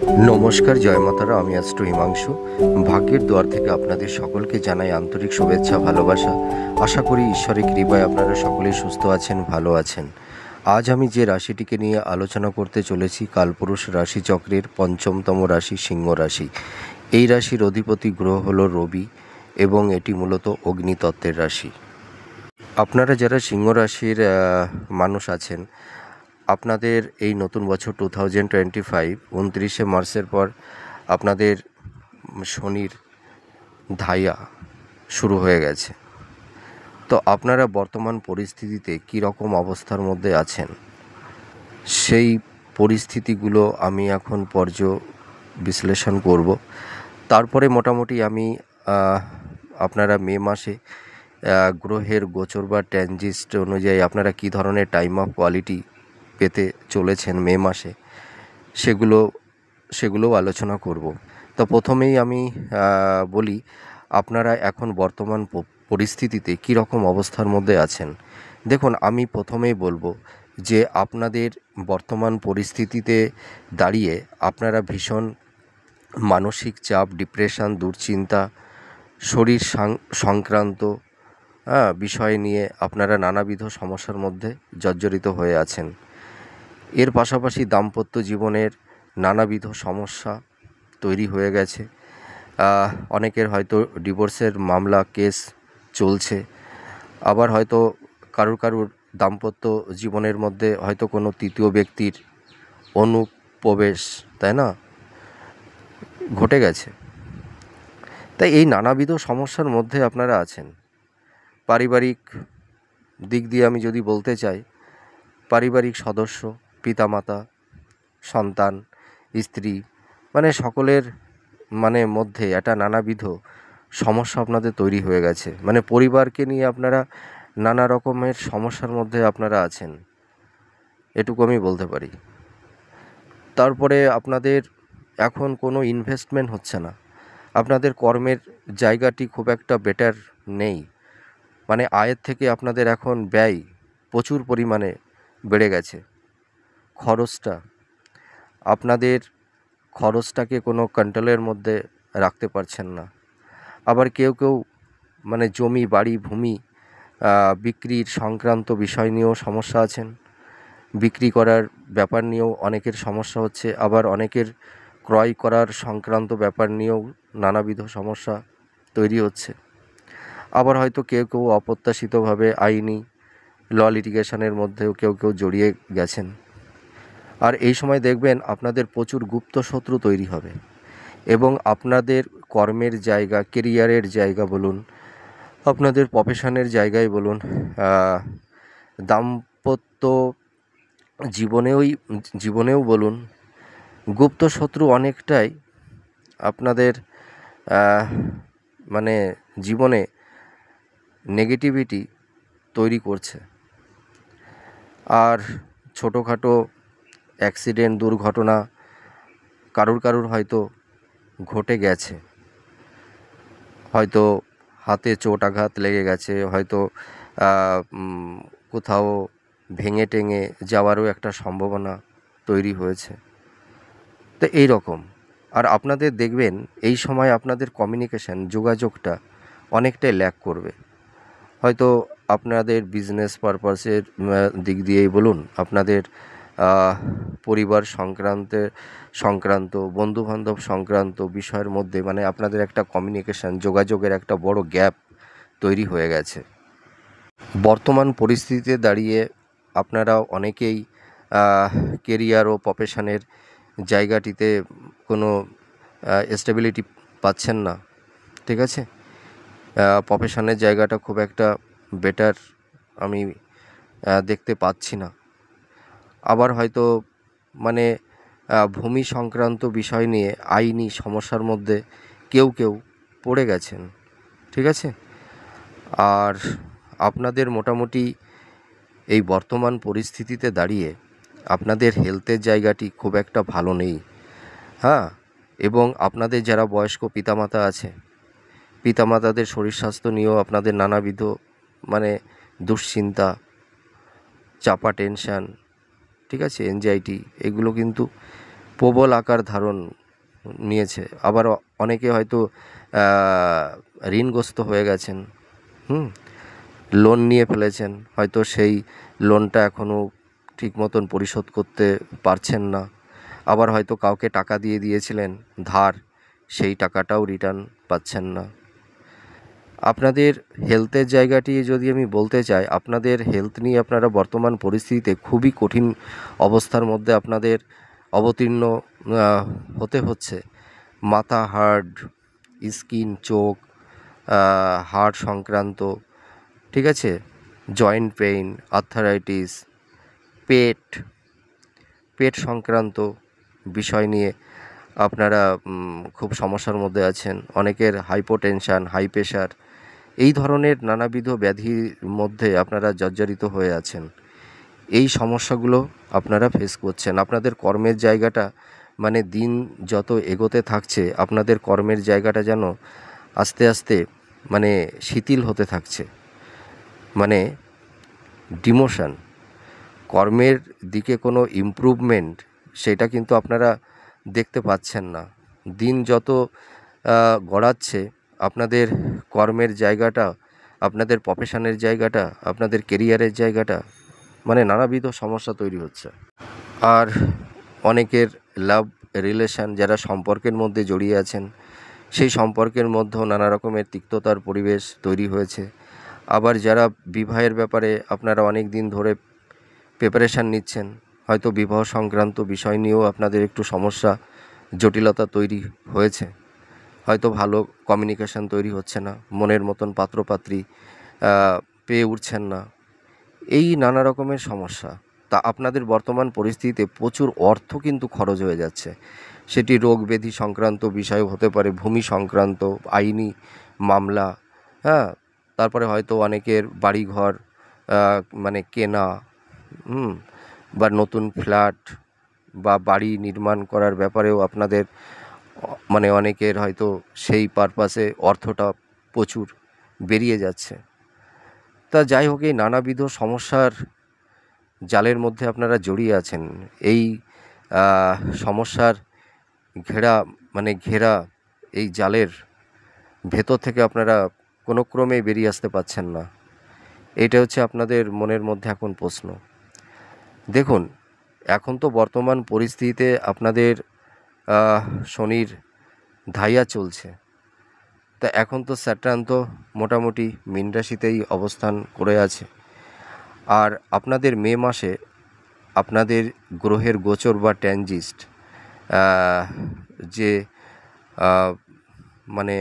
নমস্কার, জয় মাতারা। আমি অ্যাস্ট্রো হিমাংশু। ভাগ্যের দুয়ার থেকে আপনাদের সকলকে জানাই আন্তরিক শুভেচ্ছা, ভালোবাসা। আশা করি ঈশ্বরের কৃপায় আপনারা সকলেই সুস্থ আছেন, ভালো আছেন। আজ আমি যে রাশিটিকে নিয়ে আলোচনা করতে চলেছি, কালপুরুষ রাশিচক্রের পঞ্চমতম রাশি সিংহ রাশি। এই রাশির অধিপতি গ্রহ হলো রবি এবং এটি মূলত অগ্নিতত্ত্বের রাশি। আপনারা যারা সিংহ রাশির মানুষ আছেন, আপনাদের এই নতুন বছর 2025 29শে মার্চের পর আপনাদের শনির ধাইয়া শুরু হয়ে গেছে। তো আপনারা বর্তমান পরিস্থিতিতে কী রকম অবস্থার মধ্যে আছেন, সেই পরিস্থিতিগুলো আমি এখন বিশ্লেষণ করব। তারপরে মোটামুটি আমি আপনারা মে মাসে গ্রহের গোচর বা ট্রানজিট অনুযায়ী আপনারা কী ধরনের টাইম অফ কোয়ালিটি পেতে চলেছেন মে মাসে, সেগুলোও আলোচনা করব। তো প্রথমেই আমি বলি, আপনারা এখন বর্তমান পরিস্থিতিতে কী রকম অবস্থার মধ্যে আছেন। দেখুন, আমি প্রথমেই বলবো যে আপনাদের বর্তমান পরিস্থিতিতে দাঁড়িয়ে আপনারা ভীষণ মানসিক চাপ, ডিপ্রেশন, দুশ্চিন্তা, শরীর সংক্রান্ত বিষয় নিয়ে আপনারা নানাবিধ সমস্যার মধ্যে জর্জরিত হয়ে আছেন। এর পাশাপাশি দাম্পত্য জীবনের নানাবিধ সমস্যা তৈরি হয়ে গেছে। অনেকের হয়তো ডিভোর্সের মামলা কেস চলছে, আবার হয়তো কারুর দাম্পত্য জীবনের মধ্যে হয়তো কোনো তৃতীয় ব্যক্তির অনুপ্রবেশ, তাই না, ঘটে গেছে। তাই এই নানাবিধ সমস্যার মধ্যে আপনারা আছেন। পারিবারিক দিক দিয়ে আমি যদি বলতে চাই, পারিবারিক সদস্য, পিতামাতা, সন্তান, স্ত্রী, সকলের মধ্যে একটা নানাবিধ সমস্যা আপনাদের তৈরি হয়ে গেছে। পরিবারকে নিয়ে আপনারা নানা রকমের সমস্যার মধ্যে আপনারা আছেন, এটুকু আমি বলতে পারি। তারপরে আপনাদের এখন কোনো ইনভেস্টমেন্ট হচ্ছে না, আপনাদের কর্মের জায়গাটি খুব একটা বেটার নেই। আয়ের থেকে আপনাদের এখন ব্যয় প্রচুর পরিমাণে বেড়ে গেছে। আপনাদের খরচটাকে কোনো কন্ট্রোলের মধ্যে রাখতে পারছেন না। আবার কেউ জমি, বাড়ি, ভূমি বিক্রির সংক্রান্ত বিষয় নিয়েও সমস্যা আছেন। বিক্রি করার ব্যাপার নিয়েও অনেকের সমস্যা হচ্ছে। আবার অনেকের ক্রয় করার সংক্রান্ত ব্যাপার নিয়েও নানাবিধ সমস্যা তৈরি হচ্ছে। আবার হয়তো কেউ অপ্রত্যাশিতভাবে আইনি লিটিগেশনের মধ্যেও কেউ জড়িয়ে গেছেন। আর এই সময় দেখবেন আপনাদের প্রচুর গুপ্ত শত্রু তৈরি হবে এবং আপনাদের কর্মের জায়গা, কেরিয়ারের জায়গা বলুন, আপনাদের প্রফেশনের জায়গায় বলুন, দাম্পত্য জীবনেও বলুন, গুপ্ত শত্রু অনেকটাই আপনাদের জীবনে নেগেটিভিটি তৈরি করছে। আর ছোটোখাটো অ্যাক্সিডেন্ট, দুর্ঘটনা কারুর হয়তো ঘটে গেছে, হয়তো হাতে চোট আঘাত লেগে গেছে, হয়তো কোথাও ভেঙে টেঙে যাওয়ারও একটা সম্ভাবনা তৈরি হয়েছে। তো এই রকম। আর আপনাদের দেখবেন এই সময় আপনাদের কমিউনিকেশন, যোগাযোগটা অনেকটাই ল্যাক করবে। হয়তো আপনাদের বিজনেস পারপাসের দিক দিয়েই বলুন, আপনাদের পরিবার সংক্রান্ত, বন্ধুবান্ধব সংক্রান্ত বিষয়ের মধ্যে আপনাদের একটা কমিউনিকেশন, যোগাযোগের একটা বড় গ্যাপ তৈরি হয়ে গেছে। বর্তমান পরিস্থিতিতে দাঁড়িয়ে আপনারা অনেকেই কেরিয়ার ও প্রফেশনের জায়গাটিতে কোনো স্টেবিলিটি পাচ্ছেন না, ঠিক আছে। প্রফেশনের জায়গাটা খুব একটা বেটার আমি দেখতে পাচ্ছি না। আবার হয়তো ভূমি সংক্রান্ত বিষয় নিয়ে আইনি সমস্যার মধ্যে কেউ পড়ে গেছেন, ঠিক আছে। আর আপনাদের মোটামুটি এই বর্তমান পরিস্থিতিতে দাঁড়িয়ে আপনাদের হেলথের জায়গাটি খুব একটা ভালো নেই, এবং আপনাদের যারা বয়স্ক পিতামাতা আছে, পিতামাতাদের শরীর স্বাস্থ্য নিয়েও আপনাদের নানাবিধ দুশ্চিন্তা, চাপা টেনশান, ঠিক আছে, এনজাইটি, এগুলো কিন্তু প্রবল আকার ধারণ নিয়েছে। আবার অনেকে হয়তো আহ, ঋণগ্রস্ত হয়ে গেছেন। হুম, লোন নিয়ে ফেলেছেন, হয়তো সেই লোনটা এখনও ঠিক মতন পরিশোধ করতে পারছেন না। আবার হয়তো কাউকে টাকা দিয়ে দিয়েছিলেন ধার, সেই টাকাটাও রিটার্ন পাচ্ছেন না। আপনাদের হেলথের জায়গাটি যদি আমি বলতে চাই, আপনাদের হেলথ নিয়ে আপনারা বর্তমান পরিস্থিতিতে খুবই কঠিন অবস্থার মধ্যে আপনাদের অবতীর্ণ হতে হচ্ছে। মাথা, হার্ট, স্কিন, চোখ, হার্ট সংক্রান্ত, ঠিক আছে, জয়েন্ট পেইন, আর্থারাইটিস, পেট পেট সংক্রান্ত বিষয় নিয়ে আপনারা খুব সমস্যার মধ্যে আছেন। অনেকের হাইপোটেনশান, হাই প্রেশার, এই ধরনের নানাবিধ ব্যাধির মধ্যে আপনারা জর্জরিত হয়ে আছেন। এই সমস্যাগুলো আপনারা ফেস করছেন। আপনাদের কর্মের জায়গাটা, মানে দিন যত এগোতে থাকছে আপনাদের কর্মের জায়গাটা যেন আস্তে আস্তে মানে শিথিল হতে থাকছে, মানে ডিমোশন, কর্মের দিকে কোনো ইমপ্রুভমেন্ট সেটা কিন্তু আপনারা দেখতে পাচ্ছেন না। দিন যত গড়াচ্ছে আপনাদের কর্মের জায়গাটা, আপনাদের প্রফেশনের জায়গাটা, আপনাদের কেরিয়ারের জায়গাটা, মানে নানাবিধ সমস্যা তৈরি হচ্ছে। আর অনেকের লাভ রিলেশান, যারা সম্পর্কের মধ্যে জড়িয়ে আছেন, সেই সম্পর্কের মধ্যেও নানা রকমের তিক্ততার পরিবেশ তৈরি হয়েছে। আবার যারা বিবাহের ব্যাপারে আপনারা অনেক দিন ধরে প্রিপারেশান নিচ্ছেন, হয়তো বিবাহ সংক্রান্ত বিষয় নিয়েও আপনাদের একটু সমস্যা, জটিলতা তৈরি হয়েছে। হয়তো ভালো কমিউনিকেশান তৈরি হচ্ছে না, মনের মতন পাত্রপাত্রী পেয়ে উঠছেন না, এই নানা রকমের সমস্যা। তা আপনাদের বর্তমান পরিস্থিতিতে প্রচুর অর্থ কিন্তু খরচ হয়ে যাচ্ছে। সেটি রোগ ব্যাধি সংক্রান্ত বিষয় হতে পারে, ভূমি সংক্রান্ত, আইনি মামলা, হ্যাঁ, তারপরে হয়তো অনেকের বাড়িঘর মানে কেনা, হুম, বা নতুন ফ্ল্যাট বা বাড়ি নির্মাণ করার ব্যাপারেও আপনাদের মানে অনেকের হয়তো সেই পারপাসে অর্থটা প্রচুর বেরিয়ে যাচ্ছে। তা যাই হোক, এই নানাবিধ সমস্যার জালের মধ্যে আপনারা জড়িয়ে আছেন। এই সমস্যার ঘেরা, মানে ঘেরা এই জালের ভেতর থেকে আপনারা কোনো ক্রমেই বেরিয়ে আসতে পারছেন না। এটা হচ্ছে আপনাদের মনের মধ্যে এখন প্রশ্ন। দেখুন, এখন তো বর্তমান পরিস্থিতিতে আপনাদের শনির ধাইয়া চলছে। তা এখন তো স্যাটার্ন তো মোটামুটি মীন রাশিতেই অবস্থান করে আছে। আর আপনাদের মে মাসে আপনাদের গ্রহের গোচর বা ট্রানজিট, যে মানে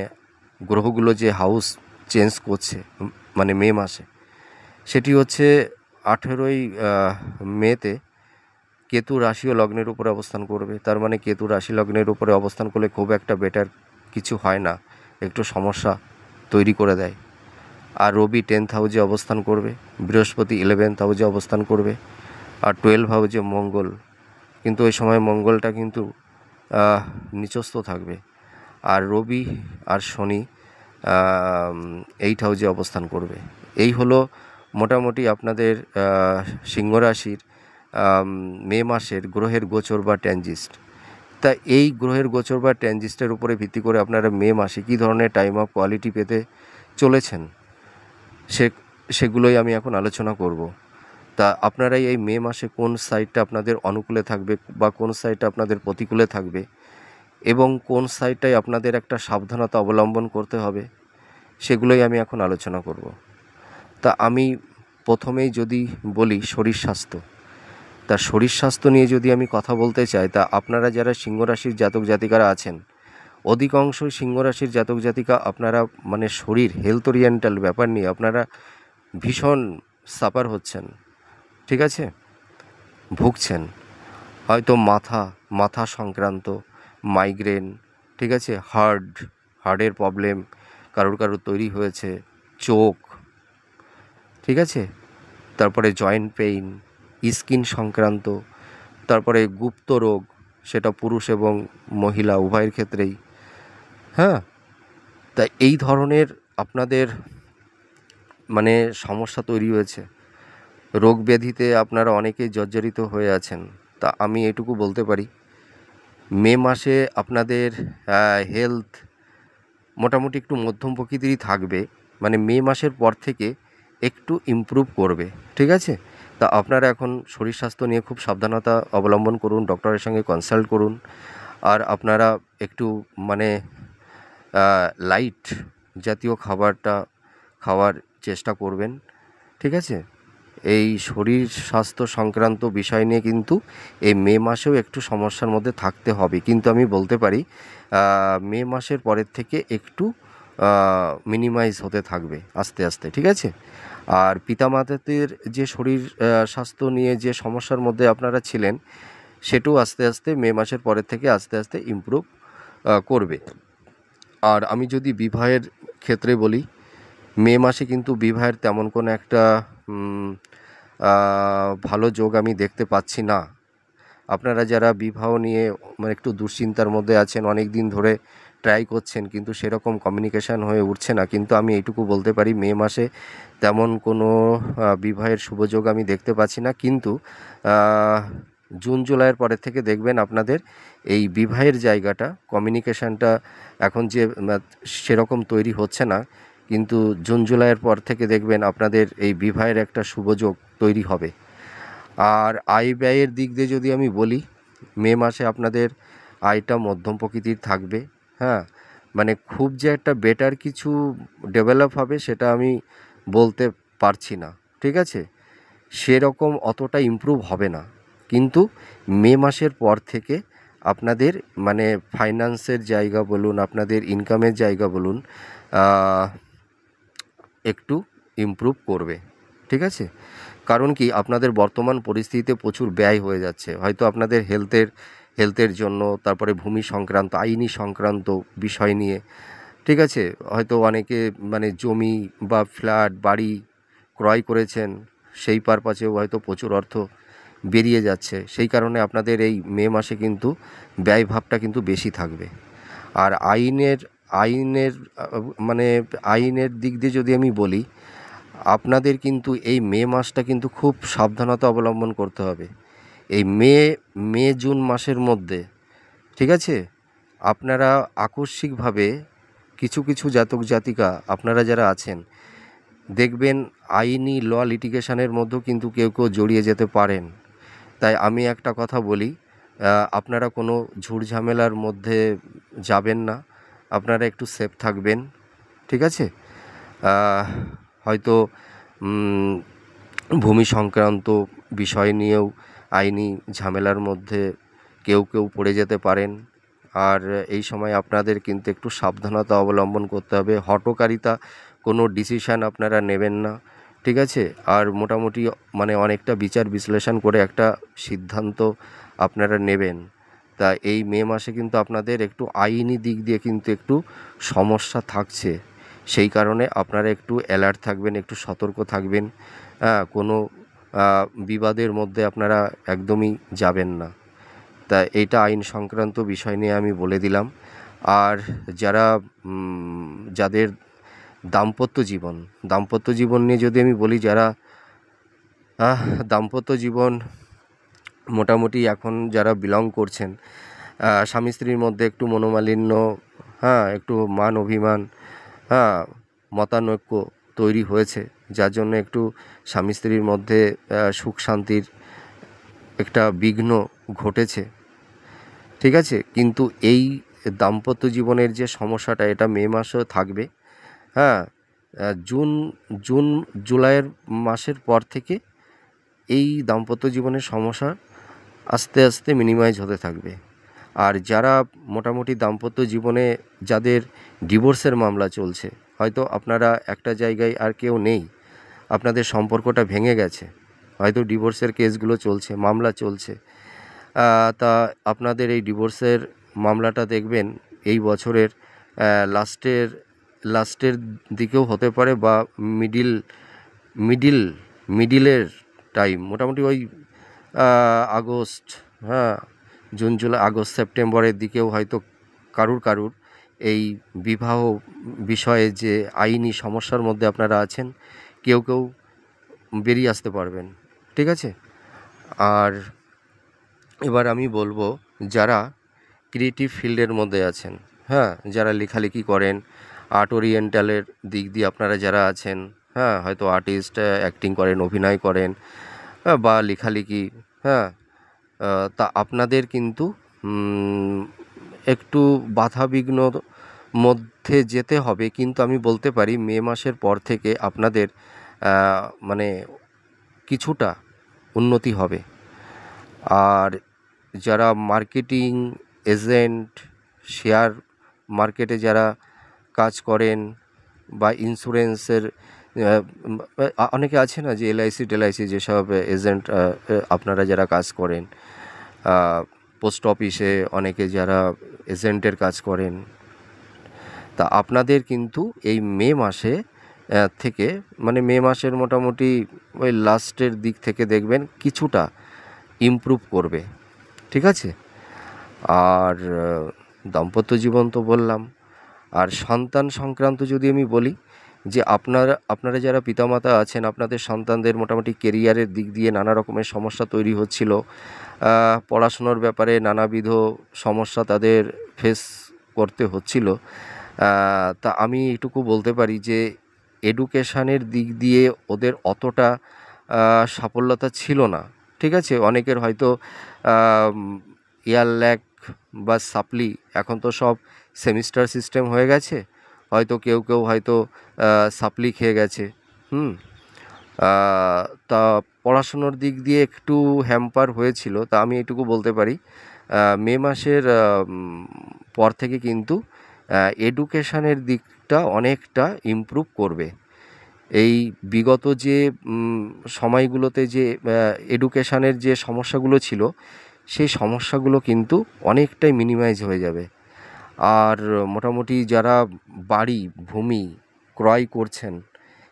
গ্রহগুলো যে হাউস চেঞ্জ করছে মানে মে মাসে, সেটি হচ্ছে 18ই মেতে কেতু রাশি ও লগ্নের উপরে অবস্থান করবে। তার মানে কেতু রাশি লগ্নের উপরে অবস্থান করলে খুব একটা বেটার কিছু হয় না, একটু সমস্যা তৈরি করে দেয়। আর রবি 10th হাউসে অবস্থান করবে, বৃহস্পতি 11th হাউসে অবস্থান করবে, আর 12 হাউসে মঙ্গল, কিন্তু ওই সময় মঙ্গলটা কিন্তু নিচস্থ থাকবে। আর রবি আর শনি 8 হাউসে অবস্থান করবে। এই হলো মোটামুটি আপনাদের সিংহ রাশির মে মাসের গ্রহের গোচর বা ট্রানজিট। তা এই গ্রহের গোচর বা ট্রানজিটের উপরে ভিত্তি করে আপনারা মে মাসে কী ধরনের টাইম অফ কোয়ালিটি পেতে চলেছেন, সেগুলোই আমি এখন আলোচনা করব। তা আপনারাই এই মে মাসে কোন সাইডটা আপনাদের অনুকূলে থাকবে বা কোন সাইডটা আপনাদের প্রতিকূলে থাকবে, এবং কোন সাইডটায় আপনাদের একটা সাবধানতা অবলম্বন করতে হবে, সেগুলোই আমি এখন আলোচনা করব। তা আমি প্রথমেই যদি বলি শরীর স্বাস্থ্য। তা শরীর স্বাস্থ্য নিয়ে যদি আমি কথা বলতে চাই, তা আপনারা যারা সিংহ রাশির জাতক জাতিকারা আছেন, অধিকাংশ সিংহ রাশির জাতক জাতিকা আপনারা মানে শরীর হেলথ ওরিয়েন্টাল ব্যাপার নিয়ে আপনারা ভীষণ সাফার হচ্ছেন, ঠিক আছে, ভুগছেন। হয়তো মাথা সংক্রান্ত, মাইগ্রেন, ঠিক আছে, হার্টের প্রবলেম কারোর তৈরি হয়েছে, চোখ, ঠিক আছে, তারপরে জয়েন্ট পেইন, স্কিন সংক্রান্ত, তারপরে গুপ্ত রোগ, সেটা পুরুষ এবং মহিলা উভয়ের ক্ষেত্রেই, হ্যাঁ। তাই এই ধরনের আপনাদের মানে সমস্যা তৈরি হয়েছে, রোগ ব্যাধিতে আপনারা অনেকেই জর্জরিত হয়ে আছেন। তা আমি এটুকু বলতে পারি মে মাসে আপনাদের হেলথ মোটামুটি একটু মধ্যম প্রকৃতিরই থাকবে, মানে মে মাসের পর থেকে একটু ইমপ্রুভ করবে, ঠিক আছে? তা আপনারা এখন শরীর স্বাস্থ্য নিয়ে খুব সাবধানতা অবলম্বন করুন, ডক্টরের সঙ্গে কনসাল্ট করুন। আর আপনারা একটু মানে লাইট জাতীয় খাবারটা খাওয়ার চেষ্টা করবেন, ঠিক আছে? এই শরীর স্বাস্থ্য সংক্রান্ত বিষয় নিয়ে কিন্তু এই মে মাসেও একটু সমস্যার মধ্যে থাকতে হবে, কিন্তু আমি বলতে পারি মে মাসের পরের থেকে একটু মিনিমাইজ হতে থাকবে আস্তে আস্তে, ঠিক আছে? আর পিতামাতাদের যে শরীর স্বাস্থ্য নিয়ে যে সমস্যার মধ্যে আপনারা ছিলেন, সেটাও আস্তে আস্তে মে মাসের পরের থেকে আস্তে আস্তে ইমপ্রুভ করবে। আর আমি যদি বিবাহের ক্ষেত্রে বলি, মে মাসে কিন্তু বিবাহের তেমন কোনো একটা ভালো যোগ আমি দেখতে পাচ্ছি না। আপনারা যারা বিবাহ নিয়ে মানে একটু দুশ্চিন্তার মধ্যে আছেন, অনেক দিন ধরে ট্রাই করছেন কিন্তু সেরকম কমিউনিকেশান হয়ে উঠছে না, কিন্তু আমি এইটুকু বলতে পারি মে মাসে তেমন কোনো বিবাহের শুভযোগ আমি দেখতে পাচ্ছি না। কিন্তু জুন জুলাইয়ের পরের থেকে দেখবেন আপনাদের এই বিবাহের জায়গাটা কমিউনিকেশানটা এখন যে সেরকম তৈরি হচ্ছে না, কিন্তু জুন জুলাইয়ের পর থেকে দেখবেন আপনাদের এই বিবাহের একটা শুভযোগ তৈরি হবে। আর আয় ব্যয়ের দিক দিয়ে যদি আমি বলি, মে মাসে আপনাদের আয়টা মধ্যম প্রকৃতির থাকবে। হ্যাঁ, মানে খুব যে একটা বেটার কিছু ডেভেলপ হবে সেটা আমি বলতে পারছি না, ঠিক আছে? সেরকম অতটা ইমপ্রুভ হবে না, কিন্তু মে মাসের পর থেকে আপনাদের মানে ফাইন্যান্সের জায়গা বলুন, আপনাদের ইনকামের জায়গা বলুন, একটু ইমপ্রুভ করবে, ঠিক আছে? কারণ কি, আপনাদের বর্তমান পরিস্থিতিতে প্রচুর ব্যয় হয়ে যাচ্ছে, হয়তো আপনাদের হেলথের জন্য, তারপরে ভূমি সংক্রান্ত আইনি সংক্রান্ত বিষয় নিয়ে, ঠিক আছে? হয়তো অনেকে মানে জমি বা ফ্ল্যাট বাড়ি ক্রয় করেছেন, সেই পারপাসেও হয়তো প্রচুর অর্থ বেরিয়ে যাচ্ছে, সেই কারণে আপনাদের এই মে মাসে কিন্তু ব্যয়ভাবটা কিন্তু বেশি থাকবে। আর আইনের মানে আইনের দিক দিয়ে যদি আমি বলি, আপনাদের কিন্তু এই মে মাসটা কিন্তু খুব সাবধানতা অবলম্বন করতে হবে। এই মে জুন মাসের মধ্যে, ঠিক আছে? আপনারা আকস্মিকভাবে কিছু কিছু জাতক জাতিকা আপনারা যারা আছেন, দেখবেন আইনি লিটিগেশনের মধ্যেও কিন্তু কেউ কেউ জড়িয়ে যেতে পারেন। তাই আমি একটা কথা বলি, আপনারা কোনো ঝুটঝামেলার মধ্যে যাবেন না, আপনারা একটু সেফ থাকবেন, ঠিক আছে? হয়তো ভূমি সংক্রান্ত বিষয় নিয়েও আইনি ঝামেলার মধ্যে কেউ কেউ পড়ে যেতে পারেন। আর এই সময় আপনাদের কিন্তু একটু সাবধানতা অবলম্বন করতে হবে, হঠকারিতা কোনো ডিসিশান আপনারা নেবেন না, ঠিক আছে? আর মোটামুটি মানে অনেকটা বিচার বিশ্লেষণ করে একটা সিদ্ধান্ত আপনারা নেবেন। তা এই মে মাসে কিন্তু আপনাদের একটু আইনি দিক দিয়ে কিন্তু একটু সমস্যা থাকছে, সেই কারণে আপনারা একটু অ্যালার্ট থাকবেন, একটু সতর্ক থাকবেন। কোনো বিবাদের মধ্যে আপনারা একদমই যাবেন না। তা এইটা আইন সংক্রান্ত বিষয় নিয়ে আমি বলে দিলাম। আর যারা যাদের দাম্পত্য জীবন নিয়ে যদি আমি বলি, যারা দাম্পত্য জীবন মোটামুটি এখন যারা বিলং করছেন, স্বামী স্ত্রীর মধ্যে একটু মনোমালিন্য, একটু মান অভিমান, মতানৈক্য তৈরি হয়েছে, যার জন্য একটু স্বামী স্ত্রীর মধ্যে সুখ শান্তির একটা বিঘ্ন ঘটেছে, ঠিক আছে? কিন্তু এই দাম্পত্য জীবনের যে সমস্যাটা, এটা মে মাসেও থাকবে। হ্যাঁ, জুন জুন জুলাইয়ের মাসের পর থেকে এই দাম্পত্য জীবনের সমস্যা আস্তে আস্তে মিনিমাইজ হতে থাকবে। আর যারা মোটামুটি দাম্পত্য জীবনে যাদের ডিভোর্সের মামলা চলছে, হয়তো আপনারা একটা জায়গায় আর কেউ নেই, আপনাদের সম্পর্কটা ভেঙে গেছে, হয়তো ডিভোর্সের কেসগুলো চলছে, মামলা চলছে, তা আপনাদের এই ডিভোর্সের মামলাটা দেখবেন এই বছরের লাস্টের দিকেও হতে পারে, বা মিডিল মিডিলের টাইম, মোটামুটি ওই আগস্ট, জুন জুলাই আগস্ট সেপ্টেম্বরের দিকেও হয়তো কারুর এই বিবাহ বিষয়ে যে আইনি সমস্যার মধ্যে আপনারা আছেন, কেউ বেরিয়ে আসতে পারবেন, ঠিক আছে? আর এবার আমি বলবো, যারা ক্রিয়েটিভ ফিল্ডের মধ্যে আছেন, হ্যাঁ, যারা লেখালেখি করেন, আর্ট ওরিয়েন্টালের দিক দিয়ে আপনারা যারা আছেন, হ্যাঁ, হয়তো আর্টিস্ট, অ্যাক্টিং করেন, অভিনয় করেন, বা লেখালেখি, হ্যাঁ, তা আপনাদের কিন্তু একটু বাধাবিঘ্নর মধ্যে যেতে হবে, কিন্তু আমি বলতে পারি মে মাসের পর থেকে আপনাদের মানে কিছুটা উন্নতি হবে। আর যারা মার্কেটিং এজেন্ট, শেয়ার মার্কেটে যারা কাজ করেন, বা ইন্স্যুরেন্সের অনেকে আছে না যে এলআইসি টেলআইসি যেসব এজেন্ট, আপনারা যারা কাজ করেন, পোস্ট অফিসে অনেকে যারা এজেন্টের কাজ করেন, তা আপনাদের কিন্তু এই মে মাসে থেকে, মানে মে মাসের মোটামুটি ওই লাস্টের দিক থেকে দেখবেন কিছুটা ইমপ্রুভ করবে, ঠিক আছে। আর দাম্পত্য জীবন তো বললাম। আর সন্তান সংক্রান্ত যদি আমি বলি, যে আপনারা যারা পিতামাতা আছেন, আপনাদের সন্তানদের মোটামুটি কেরিয়ারের দিক দিয়ে নানা রকমের সমস্যা তৈরি হচ্ছিল, পড়াশুনোর ব্যাপারে নানাবিধ সমস্যা তাদের ফেস করতে হচ্ছিল। তা আমি এটুকু বলতে পারি যে এডুকেশানের দিক দিয়ে ওদের অতটা সাফল্যতা ছিল না, ঠিক আছে। অনেকের হয়তো ইয়ারল্যাক বা সাপ্লি, এখন তো সব সেমিস্টার সিস্টেম হয়ে গেছে, হয়তো কেউ কেউ হয়তো সাপ্লি খেয়ে গেছে, তা পড়াশুনোর দিক দিয়ে একটু হ্যাম্পার হয়েছিল। তা আমি এটুকু বলতে পারি মে মাসের পর থেকে কিন্তু এডুকেশানের দিকটা অনেকটা ইমপ্রুভ করবে। এই বিগত যে সময়গুলোতে যে এডুকেশানের যে সমস্যাগুলো ছিল, সেই সমস্যাগুলো কিন্তু অনেকটাই মিনিমাইজ হয়ে যাবে। আর মোটামুটি যারা বাড়ি ভূমি ক্রয় করছেন,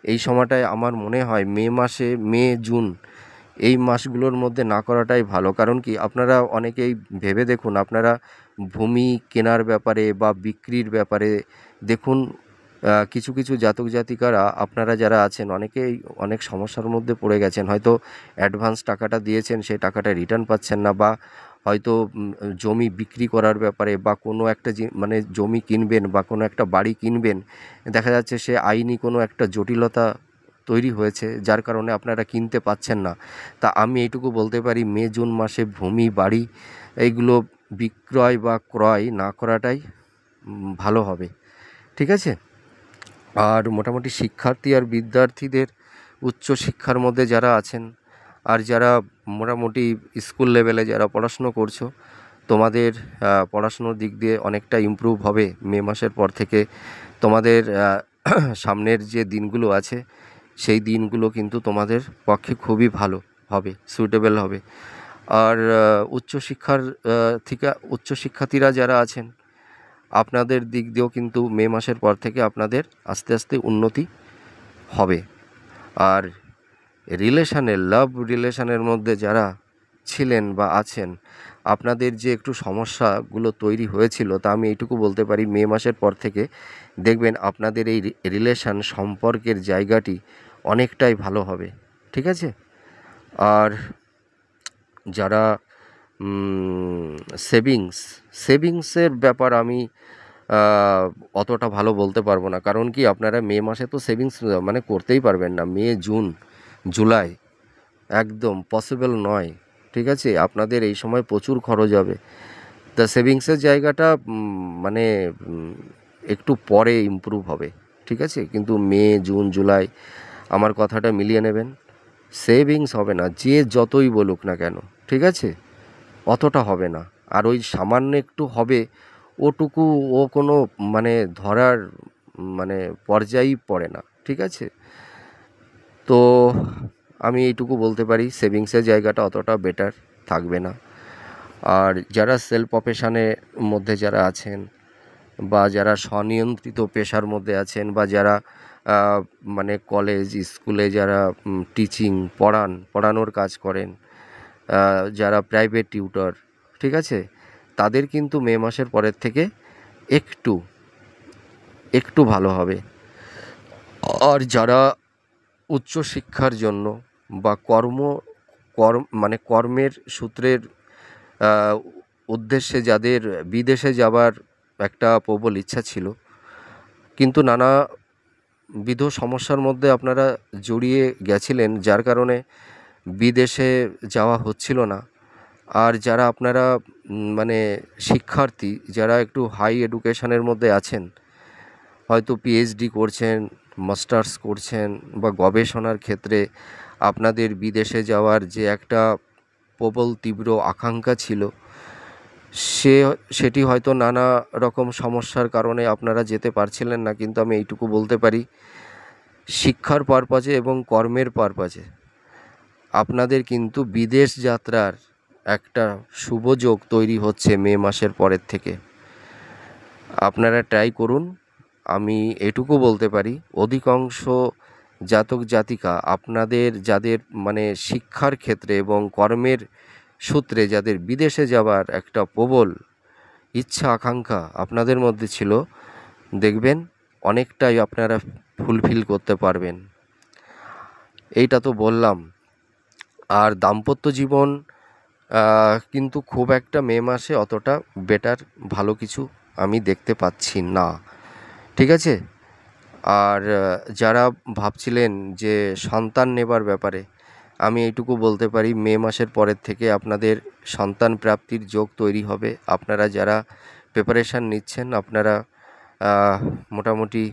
এই সময়টায় আমার মনে হয় মে মাসে, মে জুন এই মাসগুলোর মধ্যে না করাটাই ভালো। কারণ কি, আপনারা অনেকেই ভেবে দেখুন, আপনারা ভূমি কেনার ব্যাপারে বা বিক্রির ব্যাপারে দেখুন, কিছু কিছু জাতক জাতিকারা আপনারা যারা আছেন, অনেকেই অনেক সমস্যার মধ্যে পড়ে গেছেন। হয়তো অ্যাডভান্স টাকাটা দিয়েছেন, সেই টাকাটা রিটার্ন পাচ্ছেন না, বা হয়তো জমি বিক্রি করার ব্যাপারে, বা কোনো একটা মানে জমি কিনবেন বা কোনো একটা বাড়ি কিনবেন, দেখা যাচ্ছে সে আইনি কোনো একটা জটিলতা তৈরি হয়েছে, যার কারণে আপনারা কিনতে পাচ্ছেন না। তা আমি এইটুকু বলতে পারি মে জুন মাসে ভূমি বাড়ি এইগুলো বিক্রয় বা ক্রয় না করাটাই ভালো হবে, ঠিক আছে। আর মোটামুটি শিক্ষার্থী আর বিদ্যার্থীদের, উচ্চ শিক্ষার মধ্যে যারা আছেন, আর যারা মোটামুটি স্কুল লেভেলে যারা পড়াশুনো করছো, তোমাদের পড়াশুনোর দিক দিয়ে অনেকটা ইমপ্রুভ হবে মে মাসের পর থেকে। তোমাদের সামনের যে দিনগুলো আছে, সেই দিনগুলো কিন্তু তোমাদের পক্ষে খুবই ভালো হবে, সুইটেবল হবে। আর উচ্চশিক্ষার থেকে উচ্চশিক্ষার্থীরা যারা আছেন, আপনাদের দিক দিয়েও কিন্তু মে মাসের পর থেকে আপনাদের আস্তে আস্তে উন্নতি হবে। আর লাভ রিলেশনের মধ্যে যারা ছিলেন বা আছেন, আপনাদের যে একটু সমস্যাগুলো তৈরি হয়েছিল, তা আমি এইটুকু বলতে পারি মে মাসের পর থেকে দেখবেন আপনাদের এই রিলেশন সম্পর্কের জায়গাটি অনেকটাই ভালো হবে, ঠিক আছে। আর যারা সেভিংসের ব্যাপার আমি অতটা ভালো বলতে পারবো না। কারণ কি, আপনারা মে মাসে তো সেভিংস মানে করতেই পারবেন না। মে জুন জুলাই একদম পসিবল নয়, ঠিক আছে। আপনাদের এই সময় প্রচুর খরচ হবে। তা সেভিংসের জায়গাটা মানে একটু পরে ইমপ্রুভ হবে, ঠিক আছে। কিন্তু মে জুন জুলাই আমার কথাটা মিলিয়ে নেবেন, সেভিংস হবে না, যে যতই বলুক না কেন, ঠিক আছে, অতটা হবে না। আর ওই সামান্য একটু হবে, ওটুকু ও কোনো মানে ধরার মানে পর্যায়েই পড়ে না, ঠিক আছে। তো আমি এইটুকু বলতে পারি সেভিংসের জায়গাটা অতটা বেটার থাকবে না। আর যারা সেলফ প্রফেশনের মধ্যে যারা আছেন, বা যারা স্বনিয়ন্ত্রিত পেশার মধ্যে আছেন, বা যারা মানে কলেজ স্কুলে যারা টিচিং পড়ানোর কাজ করেন, যারা প্রাইভেট টিউটর, ঠিক আছে, তাদের কিন্তু মে মাসের পরের থেকে একটু একটু ভালো হবে। আর যারা উচ্চশিক্ষার জন্য বা মানে কর্মের সূত্রের উদ্দেশ্যে যাদের বিদেশে যাবার একটা প্রবল ইচ্ছা ছিল, কিন্তু নানাবিধ সমস্যার মধ্যে আপনারা জড়িয়ে গেছিলেন, যার কারণে বিদেশে যাওয়া হচ্ছিল না। আর যারা আপনারা মানে শিক্ষার্থী, যারা একটু হাই এডুকেশনের মধ্যে আছেন, হয়তো পিএইচডি করছেন, মাস্টার্স করছেন, বা গবেষণার ক্ষেত্রে আপনাদের বিদেশে যাওয়ার যে একটা প্রবল তীব্র আকাঙ্ক্ষা ছিল, সেটি হয়তো নানা রকম সমস্যার কারণে আপনারা যেতে পারছিলেন না। কিন্তু আমি এইটুকু বলতে পারি, শিক্ষার পারপাজে এবং কর্মের পারপাজে আপনাদের কিন্তু বিদেশ যাত্রার একটা শুভযোগ তৈরি হচ্ছে মে মাসের পরের থেকে। আপনারা ট্রাই করুন। আমি এটুকু বলতে পারি, অধিকাংশ জাতক জাতিকা আপনাদের যাদের মানে শিক্ষার ক্ষেত্রে এবং কর্মের সূত্রে যাদের বিদেশে যাওয়ার একটা প্রবল ইচ্ছা আকাঙ্ক্ষা আপনাদের মধ্যে ছিল, দেখবেন অনেকটাই আপনারা ফুলফিল করতে পারবেন। এইটা তো বললাম। আর দাম্পত্য জীবন কিন্তু খুব একটা মে মাসে অতটা বেটার ভালো কিছু আমি দেখতে পাচ্ছি না, ঠিক আছে? আর যারা ভাবছিলেন যে সন্তান নেবার ব্যাপারে, আমি এইটুকু বলতে পারি, মে মাসের পরের থেকে আপনাদের সন্তান প্রাপ্তির যোগ তৈরি হবে। আপনারা যারা প্রিপারেশান নিচ্ছেন, আপনারা মোটামুটি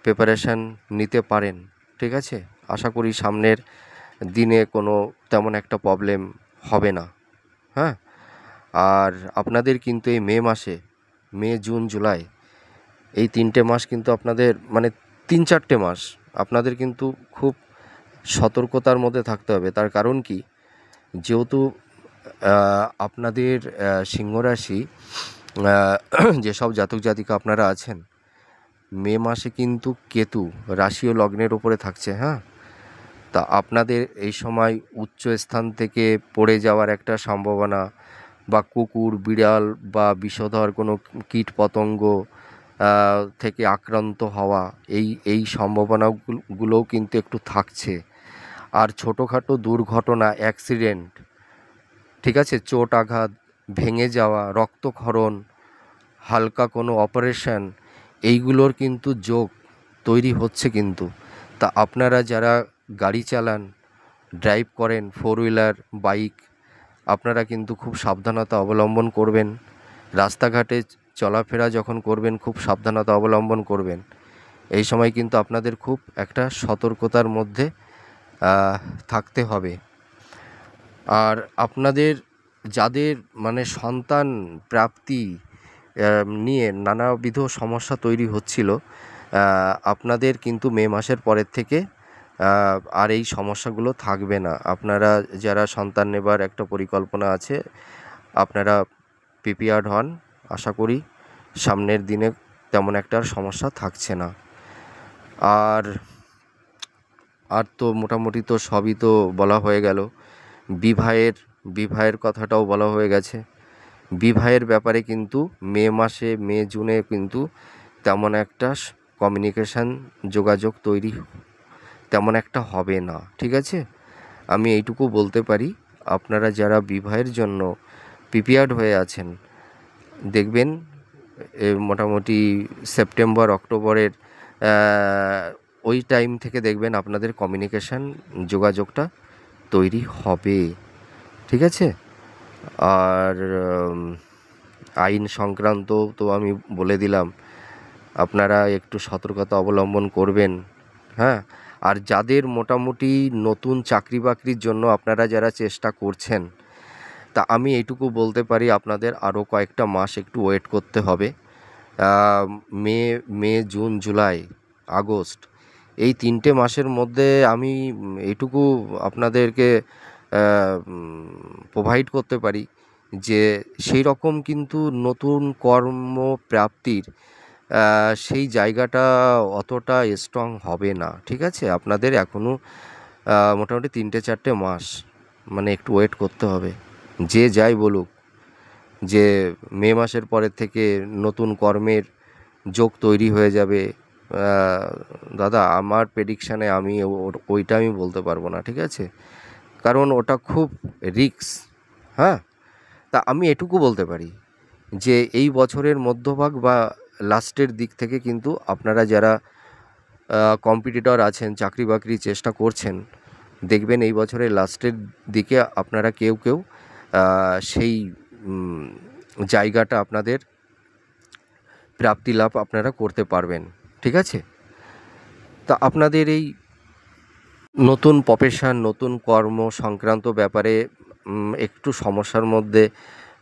প্রিপারেশান নিতে পারেন, ঠিক আছে? আশা করি সামনের দিনে কোনো তেমন একটা প্রবলেম হবে না। হ্যাঁ, আর আপনাদের কিন্তু এই মে মাসে, মে জুন জুলাই, এই 3টে মাস কিন্তু আপনাদের মানে 3-4টে মাস আপনাদের কিন্তু খুব সতর্কতার মধ্যে থাকতে হবে। তার কারণ কি, যেহেতু আপনাদের সিংহ রাশি যেসব জাতক জাতিকা আপনারা আছেন, মে মাসে কিন্তু কেতু রাশি ও লগ্নের ওপরে থাকছে। হ্যাঁ, তা আপনাদের এই সময় উচ্চ স্থান থেকে পড়ে যাওয়ার একটা সম্ভাবনা, বা কুকুর বিড়াল বা বিষধর কোনো কীট পতঙ্গ থেকে আক্রান্ত হওয়া, এই সম্ভাবনাগুলোও কিন্তু একটু থাকছে। আর ছোটোখাটো দুর্ঘটনা, অ্যাক্সিডেন্ট, ঠিক আছে, চোট আঘাত, ভেঙে যাওয়া, রক্তক্ষরণ, হালকা কোনো অপারেশন, এইগুলোর কিন্তু যোগ তৈরি হচ্ছে কিন্তু। তা আপনারা যারা গাড়ি চালান, ড্রাইভ করেন, 4 হুইলার বাইক, আপনারা কিন্তু খুব সাবধানতা অবলম্বন করবেন। রাস্তাঘাটে চলাফেরা যখন করবেন, খুব সাবধানতা অবলম্বন করবেন। এই সময় কিন্তু আপনাদের খুব একটা সতর্কতার মধ্যে থাকতে হবে। আর আপনাদের যাদের মানে সন্তান প্রাপ্তি নিয়ে নানাবিধ সমস্যা তৈরি হচ্ছিল, আপনাদের কিন্তু মে মাসের পরের থেকে আর এই সমস্যাগুলো থাকবে না। আপনারা যারা সন্তান নেবার একটা পরিকল্পনা আছে, আপনারা প্রিপেয়ার্ড হন। আশা করি সামনের দিনে তেমন একটা আর সমস্যা থাকছে না। আর তো মোটামুটি তো সবই তো বলা হয়ে গেল। বিবাহের কথাটাও বলা হয়ে গেছে। বিবাহের ব্যাপারে কিন্তু মে মাসে, মে জুনে কিন্তু তেমন একটা কমিউনিকেশান, যোগাযোগ তৈরি তেমন একটা হবে না, ঠিক আছে? আমি এইটুকু বলতে পারি, আপনারা যারা বিবাহের জন্য প্রিপেয়ার্ড হয়ে আছেন, দেখবেন মোটামুটি সেপ্টেম্বর অক্টোবরের ওই টাইম থেকে দেখবেন আপনাদের কমিউনিকেশান, যোগাযোগটা তৈরি হবে, ঠিক আছে? আর আইন সংক্রান্ত তো আমি বলে দিলাম, আপনারা একটু সতর্কতা অবলম্বন করবেন। হ্যাঁ, আর যাদের মোটামুটি নতুন চাকরি বাকরির জন্য আপনারা যারা চেষ্টা করছেন, তা আমি এইটুকু বলতে পারি, আপনাদের আরও কয়েকটা মাস একটু ওয়েট করতে হবে। মে জুন জুলাই আগস্ট, এই 3টে মাসের মধ্যে আমি এইটুকু আপনাদেরকে প্রোভাইড করতে পারি যে সেই রকম কিন্তু নতুন কর্মপ্রাপ্তির সেই জায়গাটা অতটা স্ট্রং হবে না, ঠিক আছে? আপনাদের এখনও মোটামুটি 3-4টে মাস মানে একটু ওয়েট করতে হবে। যে যাই বলুক যে মে মাসের পরের থেকে নতুন কর্মের যোগ তৈরি হয়ে যাবে, দাদা আমার প্রেডিকশানে আমি ওইটা আমি বলতে পারবো না, ঠিক আছে? কারণ ওটা খুব রিস্ক। হ্যাঁ, তা আমি এটুকু বলতে পারি যে এই বছরের মধ্যভাগ বা লাস্টের দিক থেকে কিন্তু আপনারা যারা কম্পিটিটর আছেন, চাকরি বাকরি চেষ্টা করছেন, দেখবেন এই বছরের লাস্টের দিকে আপনারা কেউ কেউ সেই জায়গাটা আপনাদের প্রাপ্তি লাভ আপনারা করতে পারবেন। ঠিক আছে? তা আপনাদের এই নতুন প্রফেশন, নতুন কর্ম সংক্রান্ত ব্যাপারে একটু সমস্যার মধ্যে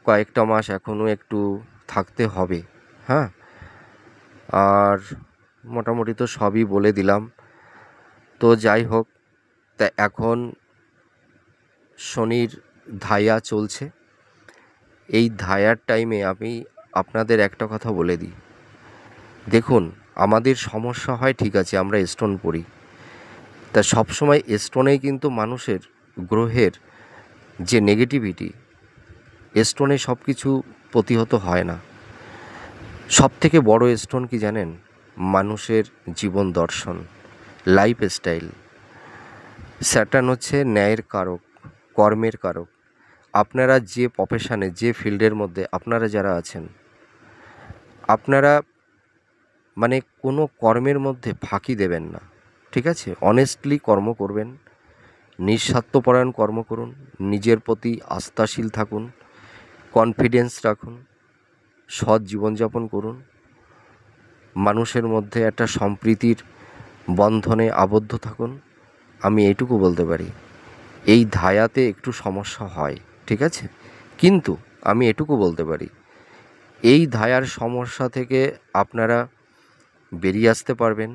কয়েকটা মাস এখনও একটু থাকতে হবে। হ্যাঁ, আর মোটামুটি তো সবই বলে দিলাম। তো যাই হোক, তা এখন শনির ধাইয়া চলছে। এই ধাইয়ার টাইমে আমি আপনাদের একটা কথা বলে দিই, দেখুন আমাদের সমস্যা হয় ঠিক আছে, আমরা স্টোন পড়ি, তা সবসময় স্টোনেই কিন্তু মানুষের গ্রহের যে নেগেটিভিটি, স্টোনে সব কিছু প্রতিহত হয় না। সবথেকে বড় স্টোন কি জানেন? মানুষের জীবন দর্শন, লাইফস্টাইল। স্যাটার্ন হচ্ছে ন্যায়ের কারক, কর্মের কারক। আপনারা যে প্রফেশনে, যে ফিল্ডের মধ্যে আপনারা যারা আছেন, আপনারা মানে কোনো কর্মের মধ্যে ফাঁকি দেবেন না। ঠিক আছে? অনেস্টলি কর্ম করবেন, নিঃস্বার্থপরায়ণ কর্ম করুন, নিজের প্রতি আস্থাশীল থাকুন, কনফিডেন্স রাখুন, সৎ জীবনযাপন করুন, মানুষের মধ্যে একটা সম্প্রীতির বন্ধনে আবদ্ধ থাকুন। আমি এইটুকু বলতে পারি, এই ধায়াতে একটু সমস্যা হয়, ঠিক আছে? কিন্তু আমি এটুকু বলতে পারি, এই ধায়ার সমস্যা থেকে আপনারা বেরিয়ে আসতে পারবেন।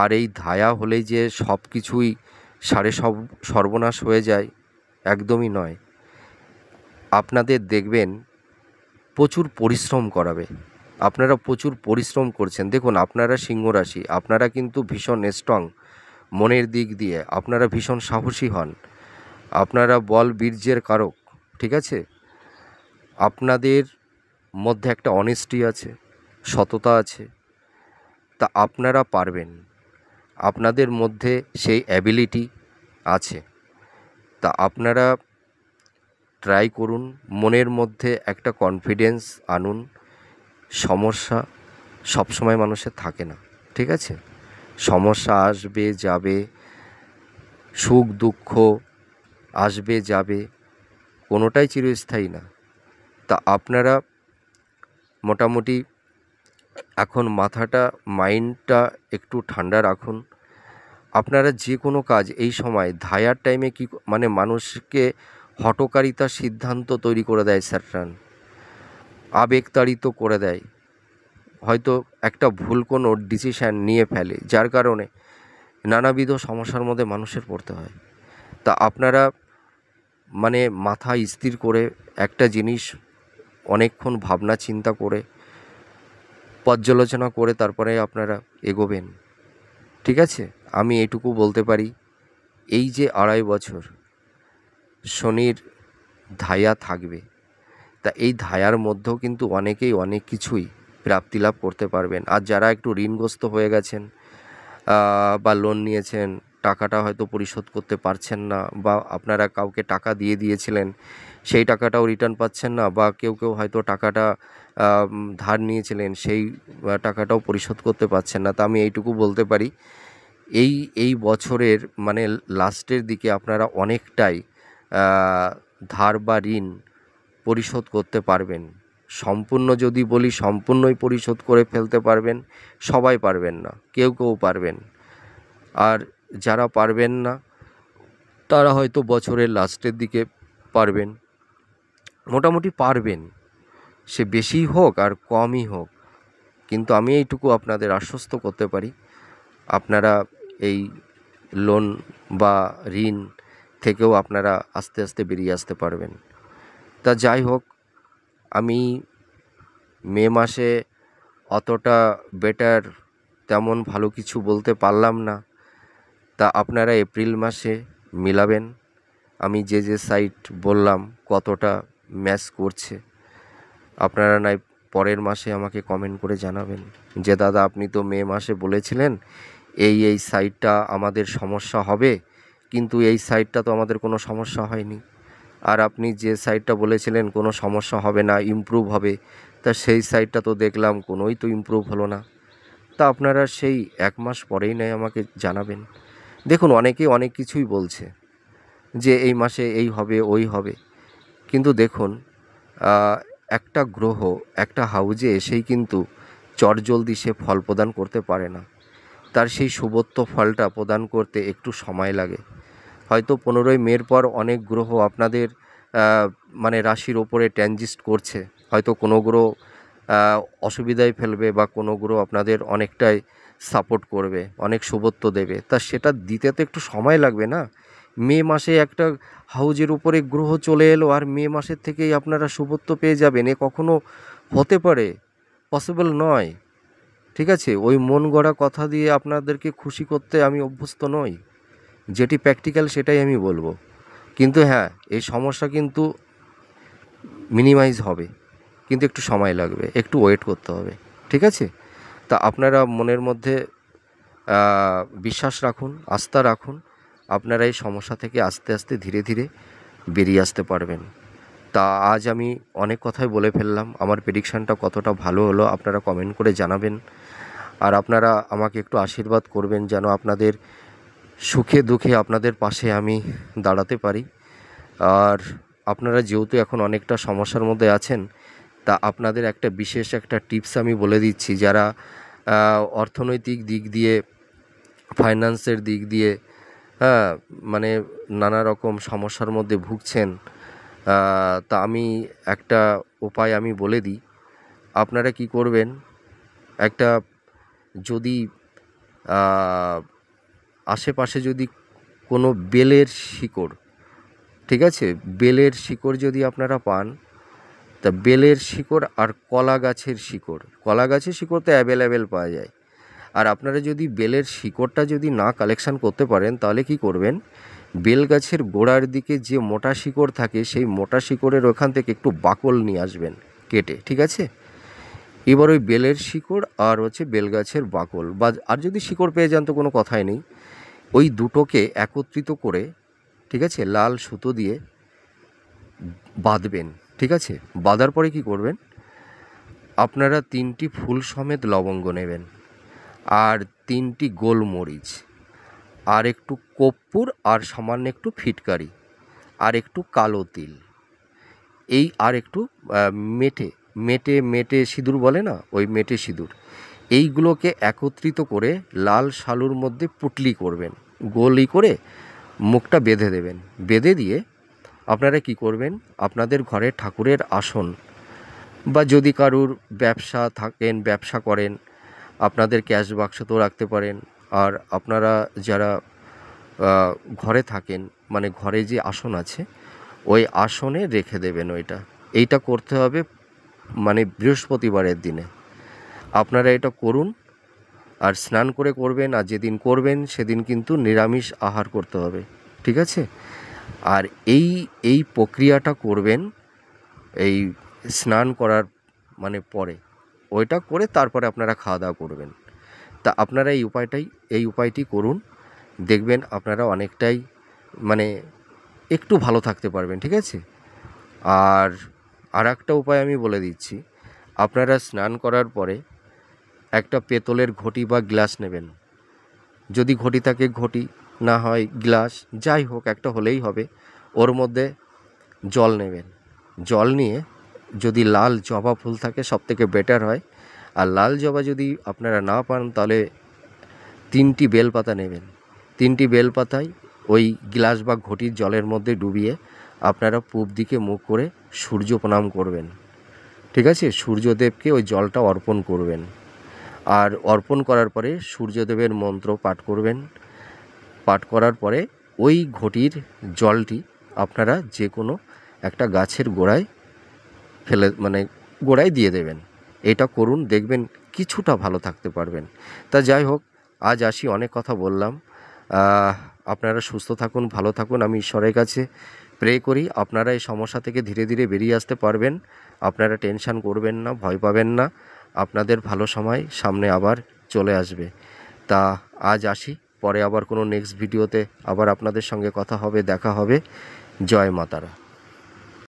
আর এই ধায়া হলেই যে সব কিছুই সর্বনাশ হয়ে যায়, একদমই নয়। আপনাদের দেখবেন প্রচুর পরিশ্রম করাবে, আপনারা প্রচুর পরিশ্রম করছেন। দেখুন আপনারা সিংহ রাশি, আপনারা কিন্তু ভীষণ স্ট্রং মনের দিক দিয়ে, আপনারা ভীষণ সাহসী হন, আপনারা বল বীর্যের কারক। ঠিক আছে? আপনাদের মধ্যে একটা অনেস্টি আছে, সততা আছে, তা আপনারা পারবেন, আপনাদের মধ্যে সেই অ্যাবিলিটি আছে। তা আপনারা ট্রাই করুন, মনের মধ্যে একটা কনফিডেন্স আনুন। সমস্যা সবসময় মানুষের থাকে না, ঠিক আছে? সমস্যা আসবে যাবে, সুখ দুঃখ আসবে যাবে, কোনোটাই চিরস্থায়ী না। তা আপনারা মোটামুটি এখন মাথাটা, মাইন্ডটা একটু ঠান্ডা রাখুন। আপনারা যে কোনো কাজ এই সময় ধায়ার টাইমে কি মানে মানুষকে হঠকারিতা সিদ্ধান্ত তৈরি করে দেয় স্যাটার্ন, আবেগতাড়িত করে দেয়, হয়তো একটা ভুল কোনো ডিসিশান নিয়ে ফেলে, যার কারণে নানাবিধ সমস্যার মধ্যে মানুষের পড়তে হয়। তা আপনারা মানে মাথা স্থির করে একটা জিনিস অনেকক্ষণ ভাবনা চিন্তা করে পর্যালোচনা করে তারপরে আপনারা এগোবেন, ঠিক আছে? আমি এইটুকু বলতে পারি, এই যে 2.5 বছর শনির ধায়া থাকবে, তা এই ধায়ার মধ্যেও কিন্তু অনেকেই অনেক কিছুই প্রাপ্তিলাভ করতে পারবেন। আর যারা একটু ঋণগ্রস্ত হয়ে গেছেন বা লোন নিয়েছেন, টাকাটা হয়তো পরিশোধ করতে পারছেন না, বা আপনারা কাউকে টাকা দিয়ে দিয়েছিলেন, সেই টাকাটাও রিটার্ন পাচ্ছেন না, বা কেউ কেউ হয়তো টাকাটা ধার নিয়েছিলেন, সেই টাকাটাও পরিশোধ করতে পারছেন না। তা আমি এইটুকু বলতে পারি, এই বছরের মানে লাস্টের দিকে আপনারা অনেকটাই ধার বা ঋণ পরিশোধ করতে পারবেন। সম্পূর্ণ যদি বলি, সম্পূর্ণই পরিশোধ করে ফেলতে পারবেন, সবাই পারবেন না, কেউ কেউ পারবেন। আর যারা পারবেন না তারা হয়তো বছরের লাস্টের দিকে পারবেন, মোটামুটি পারবেন, সে বেশিই হোক আর কমই হোক। কিন্তু আমি এইটুকু আপনাদের আশ্বস্ত করতে পারি, আপনারা এই লোন বা ঋণ থেকেও আপনারা আস্তে আস্তে বেরিয়ে আসতে পারবেন। তা যাই হোক, আমি মে মাসে অতটা বেটার তেমন ভালো কিছু বলতে পারলাম না। তা আপনারা এপ্রিল মাসে মিলাবেন, আমি যে যে সাইট বললাম কতটা ম্যাচ করছে। আপনারা নয় পরের মাসে আমাকে কমেন্ট করে জানাবেন যে দাদা আপনি তো মে মাসে বলেছিলেন এই সাইটটা আমাদের সমস্যা হবে, কিন্তু এই সাইটটা তো আমাদের কোনো সমস্যা হয়নি। আর আপনি যে সাইডটা বলেছিলেন কোনো সমস্যা হবে না, ইমপ্রুভ হবে, তা সেই সাইডটা তো দেখলাম কোনোই তো ইমপ্রুভ হলো না। তা আপনারা সেই 1 মাস পরেই নয় আমাকে জানাবেন। দেখুন, অনেকেই অনেক কিছুই বলছে যে এই মাসে এই হবে, ওই হবে। কিন্তু দেখুন, একটা গ্রহ একটা হাউজে এসেই কিন্তু চটজলদি সে ফল প্রদান করতে পারে না। তার সেই শুভত্ব ফলটা প্রদান করতে একটু সময় লাগে। হয়তো 15ই মের পর অনেক গ্রহ আপনাদের মানে রাশির ওপরে ট্রানজিট করছে। হয়তো কোনো গ্রহ অসুবিধায় ফেলবে বা কোনো গ্রহ আপনাদের অনেকটাই সাপোর্ট করবে, অনেক শুভত্ব দেবে। তা সেটা দিতে তো একটু সময় লাগবে না? মে মাসে একটা হাউজের উপরে গ্রহ চলে এলো আর মে মাসের থেকেই আপনারা শুভত্ব পেয়ে যাবেন, এ কখনো হতে পারে? পসিবল নয়। ঠিক আছে? ওই মন গড়া কথা দিয়ে আপনাদেরকে খুশি করতে আমি অভ্যস্ত নই। যেটি প্র্যাকটিক্যাল সেটাই আমি বলবো। কিন্তু হ্যাঁ, এই সমস্যা কিন্তু মিনিমাইজ হবে, কিন্তু একটু সময় লাগবে, একটু ওয়েট করতে হবে। ঠিক আছে? তা আপনারা মনের মধ্যে বিশ্বাস রাখুন, আস্থা রাখুন। আপনারা এই সমস্যা থেকে আস্তে আস্তে ধীরে ধীরে বেরিয়ে আসতে পারবেন। তা আজ আমি অনেক কথাই বলে ফেললাম। আমার প্রেডিকশানটা কতটা ভালো হলো আপনারা কমেন্ট করে জানাবেন। আর আপনারা আমাকে একটু আশীর্বাদ করবেন যেন আপনাদের সুখে দুঃখে আপনাদের পাশে আমি দাঁড়াতে পারি। আর আপনারা যেহেতু এখন অনেকটা সমস্যার মধ্যে আছেন, তা আপনাদের একটা বিশেষ একটা টিপস আমি বলে দিচ্ছি। যারা অর্থনৈতিক দিক দিয়ে, ফাইন্যান্সের দিক দিয়ে হ্যাঁ, মানে নানা রকম সমস্যার মধ্যে ভুগছেন, তা আমি একটা উপায় আমি বলে দিই। আপনারা কি করবেন, একটা যদি আশেপাশে যদি কোনো বেলের শিকড়, ঠিক আছে, বেলের শিকড় যদি আপনারা পান, তা বেলের শিকড় আর কলা গাছের শিকড়, কলা গাছের শিকড় তো অ্যাভেলেবেল পাওয়া যায়। আর আপনারা যদি বেলের শিকড়টা যদি না কালেকশান করতে পারেন, তাহলে কি করবেন, বেল গাছের গোড়ার দিকে যে মোটা শিকড় থাকে, সেই মোটা শিকড়ের ওখান থেকে একটু বাকল নিয়ে আসবেন কেটে। ঠিক আছে? এবার ওই বেলের শিকড় আর হচ্ছে বেল গাছের বাকল, বা আর যদি শিকড় পেয়ে যান তো কোনো কথাই নেই, ওই দুটোকে একত্রিত করে, ঠিক আছে, লাল সুতো দিয়ে বাঁধবেন। ঠিক আছে? বাঁধার পরে কি করবেন, আপনারা 3টি ফুল সমেত লবঙ্গ নেবেন, আর 3টি গোলমরিচ, আর একটু কর্পূর, আর সামান্য একটু ফিটকারি, আর একটু কালো তিল, এই আর একটু মেটে মেটে মেটে সিঁদুর বলে না, ওই মেটে সিঁদুর, এইগুলোকে একত্রিত করে লাল শালুর মধ্যে পুটলি করবেন, গোলই করে মুখটা বেঁধে দেবেন। বেঁধে দিয়ে আপনারা কি করবেন, আপনাদের ঘরে ঠাকুরের আসন, বা যদি কারুর ব্যবসা থাকেন, ব্যবসা করেন, আপনাদের ক্যাশ বাক্সতেও রাখতে পারেন। আর আপনারা যারা ঘরে থাকেন, মানে ঘরে যে আসন আছে, ওই আসনে রেখে দেবেন ওইটা। এইটা করতে হবে মানে বৃহস্পতিবারের দিনে। আপনারা এটা করুন, আর স্নান করে করবেন, আর যেদিন করবেন সেদিন কিন্তু নিরামিষ আহার করতে হবে। ঠিক আছে? আর এই প্রক্রিয়াটা করবেন এই স্নান করার মানে পরে, ওইটা করে তারপরে আপনারা খাওয়া দাওয়া করবেন। তা আপনারা এই উপায়টি করুন, দেখবেন আপনারা অনেকটাই মানে একটু ভালো থাকতে পারবেন। ঠিক আছে? আর একটা উপায় আমি বলে দিচ্ছি। আপনারা স্নান করার পরে একটা পেতলের ঘটি বা গ্লাস নেবেন। যদি ঘটি থাকে ঘটি, না হয় গ্লাস, যাই হোক একটা হলেই হবে। ওর মধ্যে জল নেবেন। জল নিয়ে যদি লাল জবা ফুল থাকে সবথেকে বেটার হয়। আর লাল জবা যদি আপনারা না পান, তাহলে 3টি বেলপাতা নেবেন। 3টি বেলপাতায় ওই গ্লাস বা ঘটির জলের মধ্যে ডুবিয়ে আপনারা পূব দিকে মুখ করে সূর্য প্রণাম করবেন। ঠিক আছে? সূর্যদেবকে ওই জলটা অর্পণ করবেন। আর অর্পণ করার পরে সূর্যদেবের মন্ত্র পাঠ করবেন। পাঠ করার পরে ওই ঘটির জলটি আপনারা যে কোনো একটা গাছের গোড়ায় ফেলে মানে গোড়ায় দিয়ে দেবেন। এটা করুন, দেখবেন কিছুটা ভালো থাকতে পারবেন। তা যাই হোক, আজ আসি, অনেক কথা বললাম। আপনারা সুস্থ থাকুন, ভালো থাকুন। আমি ঈশ্বরের কাছে প্রে করি আপনারা এই সমস্যা থেকে ধীরে ধীরে বেরিয়ে আসতে পারবেন। আপনারা টেনশান করবেন না, ভয় পাবেন না। আপনাদের ভালো সময় সামনে আবার চলে আসবে। তা আজ আসি, পরে আবার কোনো নেক্সট ভিডিওতে আবার আপনাদের সঙ্গে কথা হবে, দেখা হবে। জয় মা তারা।